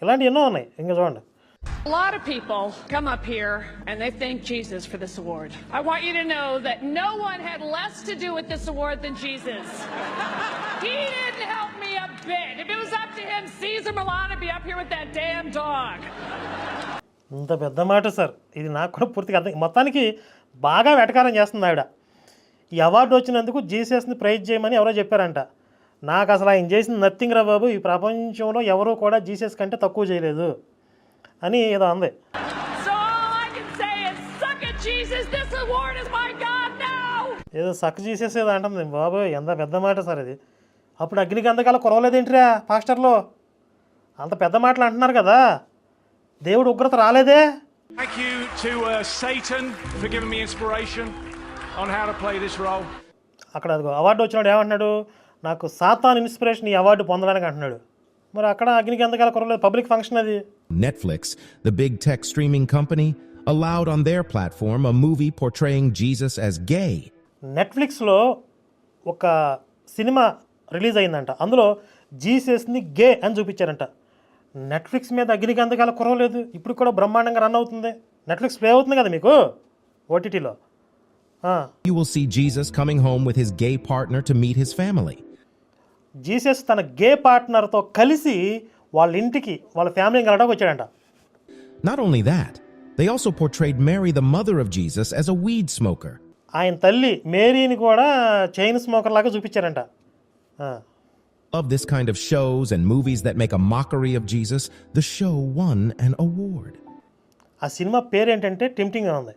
ఇలాంటివి ఎన్నో ఉన్నాయి. ఇంకా చూడండి. A lot of people come up here and they thank Jesus for this award. I want you to know that no one had less to do with this award than Jesus. He didn't help me a bit. If it was up to him, Caesar Milan would be up here with that damn dog. ఇంత పెద్ద మాట sir, ఇది నాకు కూడా పూర్తిగా అర్థం. మొత్తానికి బాగా వెటకారం చేస్తుంది ఆవిడ. ఈ అవార్డు వచ్చినందుకు జీసస్ని ప్రైజ్ చేయమని ఎవరో చెప్పారంట. నాకు అసలు ఆయన చేసింది నథింగ్ రా బాబు, ఈ ప్రపంచంలో ఎవరూ కూడా జీసస్ కంటే తక్కువ చేయలేదు అని ఏదో అంది. ఏదో సక్ జీసస్ ఏదో అంటుంది బాబు, ఎంత పెద్ద మాట సార్ ఇది. అప్పుడు అగ్నిగంధకాల కురవలేదేంటిరా పాస్టర్లో, అంత పెద్ద మాటలు అంటున్నారు కదా, దేవుడు ఉగ్రత రాలేదే. Thank you to Satan for giving me inspiration on how to play this role. అక్కడ అవార్డు వచ్చినాడు ఏమంటున్నాడు, నాకు సాతాన్ ఇన్స్పిరేషన్ ఈ అవార్డు పొందడానికి అంటున్నాడు. మరి అక్కడ అగ్నిగంధకాల కురవలేదు, పబ్లిక్ ఫంక్షన్ అది. Netflix, the big tech streaming company, allowed on their platform a movie portraying Jesus as gay. నెట్ఫ్లిక్స్లో ఒక సినిమా రిలీజ్ అయిందంట, అందులో జీసస్ని గే అని చూపించారంట. నెట్ఫ్లిక్స్ మీద అగ్నిగంధకాల కురవలేదు, ఇప్పుడు కూడా బ్రహ్మాండంగా రన్ అవుతుంది. నెట్ఫ్లిక్స్ ప్లే అవుతుంది కదా మీకు ఓటీటీలో. You will see Jesus coming home with his gay partner to meet his family. Jesus తన గే పార్ట్నర్తో కలిసి వాళ్ళ ఇంటికి వాళ్ళ ఫ్యామిలీని కలవడానికి వచ్చాడంట. Not only that, they also portrayed Mary, the mother of Jesus, as a weed smoker. ఆయన తల్లి మేరీని కూడా చైన్ స్మోకర్ లాగా చూపించారంట. Of this kind of shows and movies that make a mockery of Jesus, the show won an award. ఆ సినిమా పేరు ఏంటంటే టెంప్టింగ్గా ఉంది,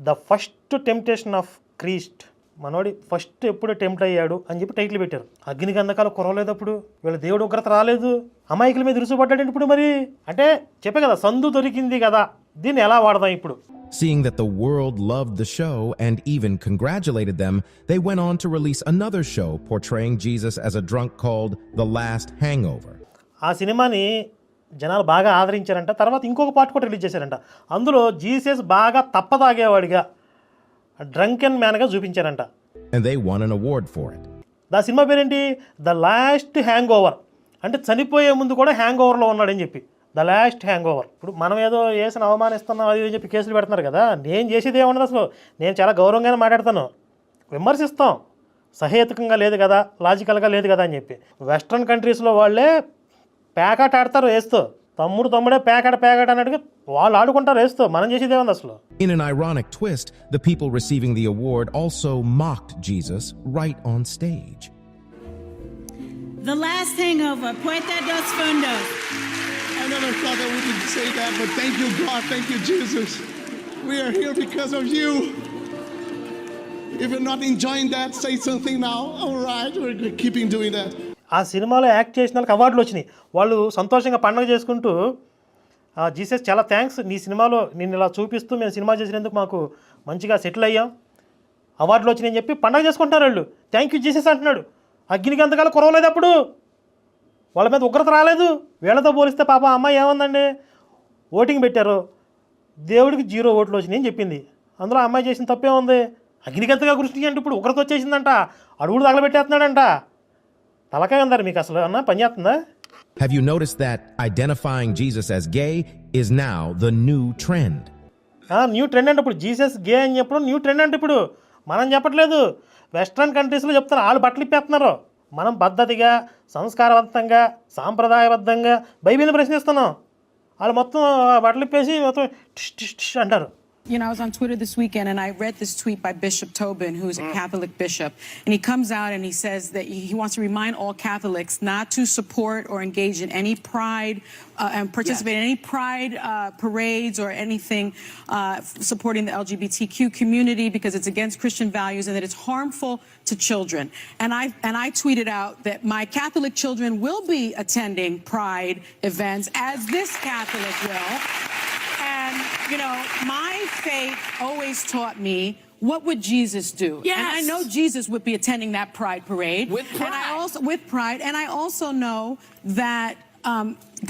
the first temptation of Christ. మనోడి ఫస్ట్ ఎప్పుడు టెంప్ట్ అయ్యాడు అని చెప్పి టైటిల్ పెట్టారు. అగ్నిగంధకాలు కురవలేదు, అప్పుడు వీళ్ళ దేవుడు ఉగ్రత రాలేదు, అమాయకుల మీద రుసుపడ్డాడు. ఇప్పుడు మరి అంటే చెప్పే కదా, సందు దొరికింది కదా, దీన్ని ఎలా వాడదాం ఇప్పుడు. Seeing that the world loved the show and even congratulated them, they went on to release another show portraying Jesus as a drunk called The Last Hangover. ఆ సినిమాని జనాలు బాగా ఆదరించారంట. తర్వాత ఇంకొక పార్ట్ కూడా రిలీజ్ చేశారంట. అందులో జీసస్ బాగా తప్పదాగేవాడిగా, డ్రంకెన్ మ్యాన్గా చూపించారంట. And they won an award for it. దా సినిమా పేరేంటి, ద లాస్ట్ హ్యాంగ్ ఓవర్. అంటే చనిపోయే ముందు కూడా హ్యాంగ్ ఓవర్లో ఉన్నాడని చెప్పి, ద లాస్ట్ హ్యాంగ్ ఓవర్. ఇప్పుడు మనం ఏదో చేసిన అవమానిస్తున్నాం అది అని చెప్పి కేసులు పెడుతున్నారు కదా, నేను చేసేది ఏమన్నది అసలు. నేను చాలా గౌరవంగానే మాట్లాడతాను, విమర్శిస్తాం, సహేతుకంగా లేదు కదా, లాజికల్గా లేదు కదా అని చెప్పి. వెస్ట్రన్ కంట్రీస్లో వాళ్ళే ప్యాకాట ఆడతారు వేస్తూ, తమ్ముడే ప్యాకాట అన్నట్టుగా వాళ్ళు ఆడుకుంటారు వేస్తూ. మనం చేసేది ఏముంది అసలు. In an ironic twist, the people receiving the award also mocked Jesus right on stage. The Last Hangover, Puerta dos Fundos. I never thought that we could say that, but thank you, God. Thank you, Jesus. We are here because of you. If you're not enjoying that, say something now. All right, we're keeping doing that. ఆ సినిమాలో act చేసిన వాళ్ళకి అవార్డులు వచ్చినాయి. వాళ్ళు సంతోషంగా పండుగ చేసుకుంటూ, జీసస్ చాలా థ్యాంక్స్, నీ సినిమాలో నిన్ను ఇలా చూపిస్తూ మేము సినిమా చేసినందుకు మాకు మంచిగా సెటిల్ అయ్యాం, అవార్డులు వచ్చినాయని చెప్పి పండుగ చేసుకుంటున్నారు వాళ్ళు. థ్యాంక్ యూ జీసస్ అంటున్నాడు. అగ్నిగంధకాలు కురవలేదు, అప్పుడు వాళ్ళ మీద ఉగ్రత రాలేదు. వీళ్ళతో పోలిస్తే పాప అమ్మాయి ఏమందండి, ఓటింగ్ పెట్టారు, దేవుడికి 0 ఓట్లు వచ్చినాయి అని చెప్పింది. అందులో అమ్మాయి చేసిన తప్పే ఉంది. అగ్నిగంధగా కృష్ణ అంటే ఇప్పుడు ఉగ్రత వచ్చేసిందంట, అడుగుడు తగలబెట్టేస్తున్నాడంట. తలకాయ ఉందారు మీకు అసలు అన్న పని చేస్తుందా? Have you noticed that identifying Jesus as gay is now the new trend? New trend అంటే ఇప్పుడు జీసస్ గే అని చెప్పడం న్యూ ట్రెండ్ అంటే ఇప్పుడు మనం చెప్పట్లేదు, వెస్ట్రన్ కంట్రీస్లో చెప్తున్నారు. వాళ్ళు బట్టలు ఇప్పేస్తున్నారు, మనం పద్ధతిగా, సంస్కారవంతంగా, సాంప్రదాయబద్ధంగా బైబిల్ని ప్రశ్నిస్తున్నాం. వాళ్ళు మొత్తం బట్టలు ఇప్పేసి మొత్తం టిష్ టిష్ టిష్ అంటారు. You know, I was on Twitter this weekend and I read this tweet by Bishop Tobin, who's a Catholic bishop. And he comes out and he says that he wants to remind all Catholics not to support or engage in any pride and participate in any pride parades or anything supporting the LGBTQ community because it's against Christian values and that it's harmful to children. And I tweeted out that my Catholic children will be attending pride events, as this Catholic will. And, you know, my faith always taught me, what would Jesus do? Yes. And I know Jesus would be attending that pride parade. With pride. And I also know that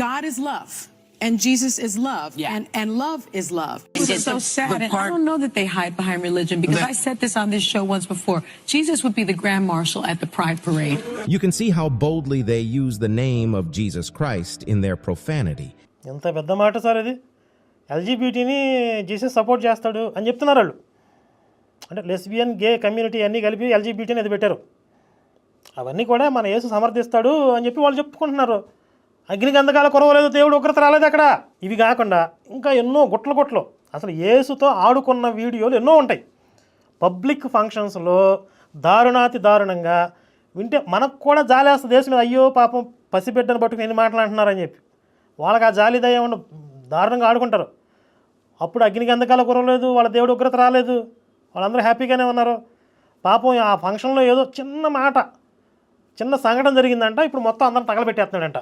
God is love. And Jesus is love. Yeah. And love is love. It's It's so the- sad. the And I part- don't know that they hide behind religion because I said this on this show once before. Jesus would be the Grand Marshal at the Pride Parade. You can see how boldly they use the name of Jesus Christ in their profanity. ఎంత పెద్ద మాట sir ఇది. ఎల్జీబీటీని Jesus support చేస్తాడు అని చెప్తున్నారు వాళ్ళు. అంటే lesbian gay community అన్నీ కలిపి ఎల్జీబీటీని అది పెట్టారు. అవన్నీ కూడా మన యేసు సమర్థిస్తాడు అని చెప్పి వాళ్ళు చెప్పుకుంటున్నారు. అగ్నిగంధకాల కొరవలేదు, దేవుడు ఉగ్రత రాలేదు అక్కడ. ఇవి కాకుండా ఇంకా ఎన్నో గుట్లు అసలు యేసుతో ఆడుకున్న వీడియోలు ఎన్నో ఉంటాయి. పబ్లిక్ ఫంక్షన్స్లో దారుణాతి దారుణంగా వింటే మనకు కూడా జాలేస్తుంది దేశం మీద. అయ్యో పాపం పసిబిడ్డను పట్టుకుని ఎన్ని మాటలు అంటున్నారని చెప్పి వాళ్ళకి ఆ జాలి దయ ఉన్న దారుణంగా ఆడుకుంటారు. అప్పుడు అగ్నిగంధకాల కురవలేదు, వాళ్ళ దేవుడు ఉగ్రత రాలేదు, వాళ్ళందరూ హ్యాపీగానే ఉన్నారు. పాపం ఆ ఫంక్షన్లో ఏదో చిన్న మాట, చిన్న సంఘటన జరిగిందంట, ఇప్పుడు మొత్తం అందరం తగలబెట్టేస్తున్నాడంట.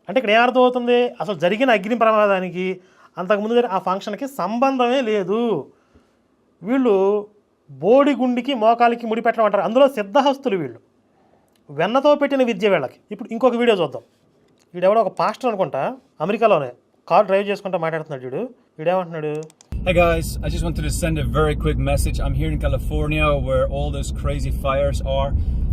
అంటే ఇక్కడ ఏమర్థం అవుతుంది, అసలు జరిగిన అగ్ని ప్రమాదానికి అంతకుముందు ఆ ఫంక్షన్కి సంబంధమే లేదు. వీళ్ళు బోడిగుండికి మోకాలికి ముడిపెట్టడం అంటారు. అందులో సిద్ధహస్తులు వీళ్ళు, వెన్నతో పెట్టిన విద్య వీళ్ళకి. ఇప్పుడు ఇంకొక వీడియో చూద్దాం. వీడెవడో ఒక పాస్టర్ అనుకుంటా, అమెరికాలోనే కార్ డ్రైవ్ చేసుకుంటా మాట్లాడుతున్నాడు. వీడేమంటున్నాడు, Hey guys, I just wanted to send a very quick message. I'm here in California where all those crazy fires are.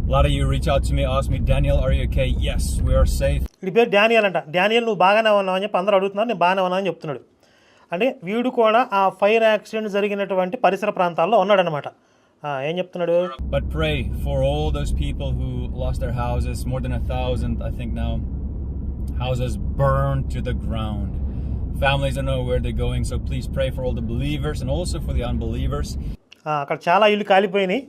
A lot of you reach out to me, ask me, Daniel, are you okay? Yes, we are safe. వీడి పేరు Daniel అంట. Daniel నువ్వు బాగానే ఉన్నావు అని చెప్పి అందరూ అడుగుతున్నారు. నేను బాగానే ఉన్నాను అని చెప్తున్నాడు. అంటే వీడు కూడా ఆ ఫైర్ యాక్సిడెంట్ జరిగినటువంటి పరిసర ప్రాంతాల్లో ఉన్నాడనమాట. ఏం చెప్తున్నాడు, But pray for all those people who lost their houses, more than 1,000 I think now. Houses burned to the ground. Families don't know where they're going, so please pray for all the believers and also for the unbelievers. అక్కడ చాలా ఇల్లు కాలిపోయినాయి.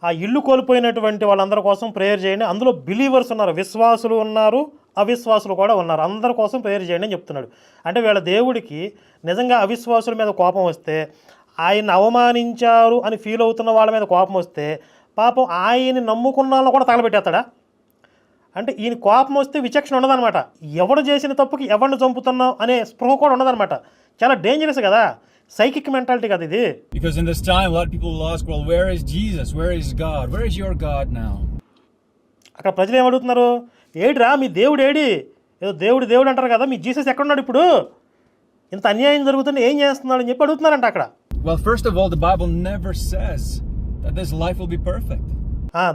ఆ ఇల్లు కోల్పోయినటువంటి వాళ్ళందరి కోసం prayer చేయండి. అందులో బిలీవర్స్ ఉన్నారు, విశ్వాసులు ఉన్నారు, అవిశ్వాసులు కూడా ఉన్నారు. అందరి కోసం ప్రేయర్ చేయండి అని చెప్తున్నాడు. అంటే వీళ్ళ దేవుడికి నిజంగా అవిశ్వాసుల మీద కోపం వస్తే, ఆయన అవమానించారు అని ఫీల్ అవుతున్న వాళ్ళ మీద కోపం వస్తే, పాపం ఆయన్ని నమ్ముకున్న వాళ్ళని కూడా తగలబెట్టేస్తాడా? అంటే ఈయన కోపం వస్తే విచక్షణ ఉండదన్నమాట. ఎవడు చేసిన తప్పుకి ఎవరిని చంపుతున్నాం అనే స్పృహ కూడా ఉండదన్నమాట. చాలా డేంజరస్ కదా, సైకిక్ మెంటాలిటీ కదా ఇది. Because in this time, a lot of people will ask, well, where is Jesus? Where is God? Where is your God now? అక్కడ ప్రజలు ఏమడుగుతున్నారు, ఏడిరా మీ దేవుడు ఏడి? ఏదో దేవుడు అంటారు కదా, మీ జీసస్ ఎక్కడున్నాడు ఇప్పుడు? ఇంత అన్యాయం జరుగుతుంది, ఏం చేస్తున్నాడు అని చెప్పి అడుగుతున్నారంట అక్కడ. Well, first of all, the Bible never says that this life will be perfect.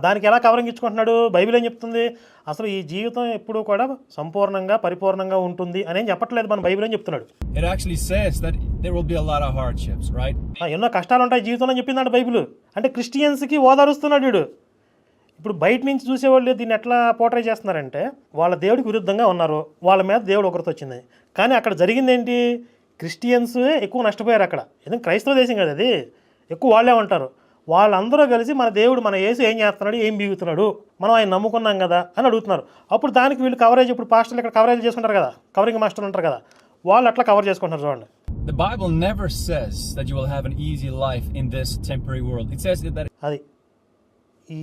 దానికి ఎలా కవరింగ్ ఇచ్చుకుంటున్నాడు? బైబిల్ ఏం చెప్తుంది? అసలు ఈ జీవితం ఎప్పుడూ కూడా సంపూర్ణంగా పరిపూర్ణంగా ఉంటుంది అని ఏం చెప్పట్లేదు, మన బైబిల్ ఏం చెప్తున్నాడు. It actually says that there will be a lot of hardships, right? ఎన్నో కష్టాలు ఉంటాయి జీవితంలో అని చెప్పిందంట బైబిల్. అంటే క్రిస్టియన్స్కి ఓదారుస్తున్నాడు వీడు. ఇప్పుడు బయట నుంచి చూసేవాళ్ళు దీన్ని ఎట్లా పోర్ట్రే చేస్తున్నారంటే, వాళ్ళ దేవుడికి విరుద్ధంగా ఉన్నారు, వాళ్ళ మీద దేవుడు ఒకరితో వచ్చింది. కానీ అక్కడ జరిగింది ఏంటి, క్రిస్టియన్స్ ఎక్కువ నష్టపోయారు అక్కడ. ఎందుకంటే క్రైస్తవ దేశం కదా అది, ఎక్కువ వాళ్ళే ఉంటారు. వాళ్ళందరూ కలిసి మన దేవుడు, మన యేసు ఏం చేస్తున్నాడు, ఏం బీగుతున్నాడు, మనం ఆయన నమ్ముకున్నాం కదా అని అడుగుతున్నారు. అప్పుడు దానికి వీళ్ళు కవరేజ్, ఇప్పుడు పాస్టర్లు ఇక్కడ కవరేజ్ చేసుకుంటారు కదా, కవరింగ్ మాస్టర్లు ఉంటారు కదా, వాళ్ళు అట్లా కవర్ చేసుకుంటారు. చూడండి, The Bible never says that you will have an easy life in this temporary world. It says that అది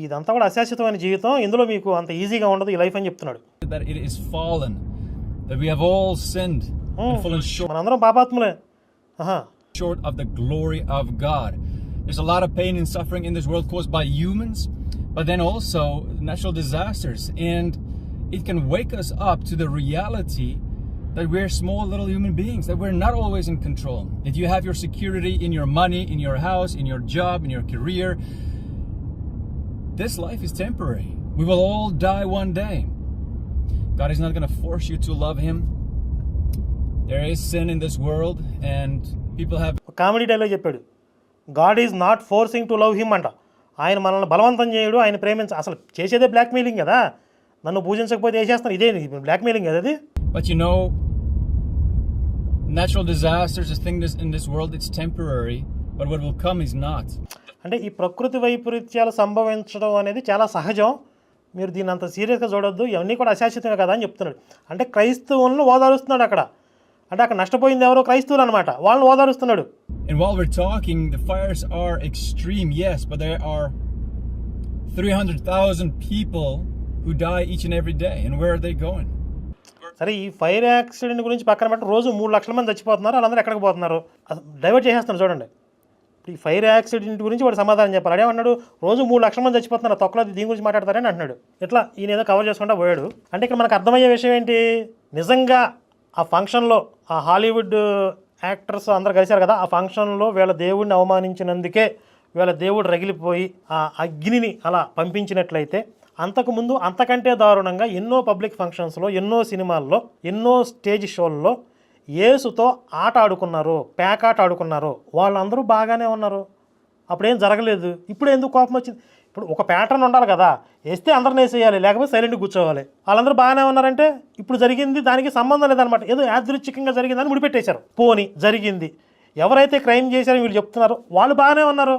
ఇదంతా కూడా అశాశ్వతమైన జీవితం, ఇందులో మీకు అంత ఈజీగా ఉండదు ఈ లైఫ్ అని చెప్తున్నాడు. it is fallen, that we have all sinned and fallen మనందరం పాపాత్ములే. short of the glory of God. There's a lot of pain and suffering in this world caused by humans, but then also natural disasters, and it can wake us up to the reality that we're small little human beings, that we're not always in control. That you have your security in your money, in your house, in your job, in your career. This life is temporary. We will all die one day. God is not going to force you to love Him. There is sin in this world, and people have comedy dialogue చెప్పాడు, God is not forcing to love him అంట. ఆయన మనల్ని బలవంతం చేయడు, ఆయన అసలు చేసేదే blackmailing కదా, నన్ను పూజించకపోతే వేసేస్తాను, ఇదే బ్లాక్మెయిలింగ్ కదా అది. But you know, natural disasters, this thing in this world, it's temporary, but what will come is not. అంటే ఈ ప్రకృతి వైపరీత్యాలు సంభవించడం అనేది చాలా సహజం, మీరు దీన్ని అంత సీరియస్గా చూడొద్దు, ఇవన్నీ కూడా అశాశ్వతమే కదా అని చెప్తున్నాడు. అంటే క్రైస్తవులను ఓదారుస్తున్నాడు అక్కడ. అంటే అక్కడ నష్టపోయింది ఎవరో క్రైస్తవులు అనమాట, వాళ్ళని ఓదారుస్తున్నాడు. And while we're talking, the fires are extreme, yes, but there are 300,000 people who die each and every day, and where are they going? సరే, ఈ ఫైర్ యాక్సిడెంట్ గురించి పక్కన పెట్టి రోజు 3 లక్షల మంది చచ్చిపోతున్నారు, వాళ్ళందరూ ఎక్కడికి పోతున్నారు? డైవర్ట్ చేసేస్తున్నారు చూడండి. ఈ ఫైర్ యాక్సిడెంట్ గురించి వాడు సమాధానం చెప్పాలి. అదేమన్నాడు, రోజు 3 లక్షల మంది చచ్చిపోతున్నారు, తొక్కలో దీని గురించి మాట్లాడతారని అంటున్నాడు. ఇట్లా ఈయన ఏదో కవర్ చేసుకుంటా పోయాడు. అంటే ఇక్కడ మనకు అర్థమయ్యే విషయం ఏంటి, నిజంగా ఆ ఫంక్షన్లో ఆ హాలీవుడ్ యాక్టర్స్ అందరు కలిశారు కదా, ఆ ఫంక్షన్లో వీళ్ళ దేవుడిని అవమానించినందుకే వీళ్ళ దేవుడు రగిలిపోయి ఆ అగ్నిని అలా పంపించినట్లయితే, అంతకుముందు అంతకంటే దారుణంగా ఎన్నో పబ్లిక్ ఫంక్షన్స్లో, ఎన్నో సినిమాల్లో, ఎన్నో స్టేజ్ షోల్లో యేసుతో ఆట ఆడుకున్నారు, పేకాట ఆడుకున్నారు. వాళ్ళందరూ బాగానే ఉన్నారు, అప్పుడేం జరగలేదు. ఇప్పుడు ఎందుకు కోపం వచ్చింది? ఇప్పుడు ఒక ప్యాటర్న్ ఉండాలి కదా, వేస్తే అందరిని వేసేయాలి, లేకపోతే సైలెంట్గా కూర్చోవాలి. వాళ్ళందరూ బాగానే ఉన్నారంటే ఇప్పుడు జరిగింది దానికి సంబంధం లేదనమాట, ఏదో యాదృచ్ఛికంగా జరిగిందని ముడిపెట్టేశారు. పోని జరిగింది, ఎవరైతే క్రైమ్ చేశారో వీళ్ళు చెప్తున్నారో వాళ్ళు బాగానే ఉన్నారు.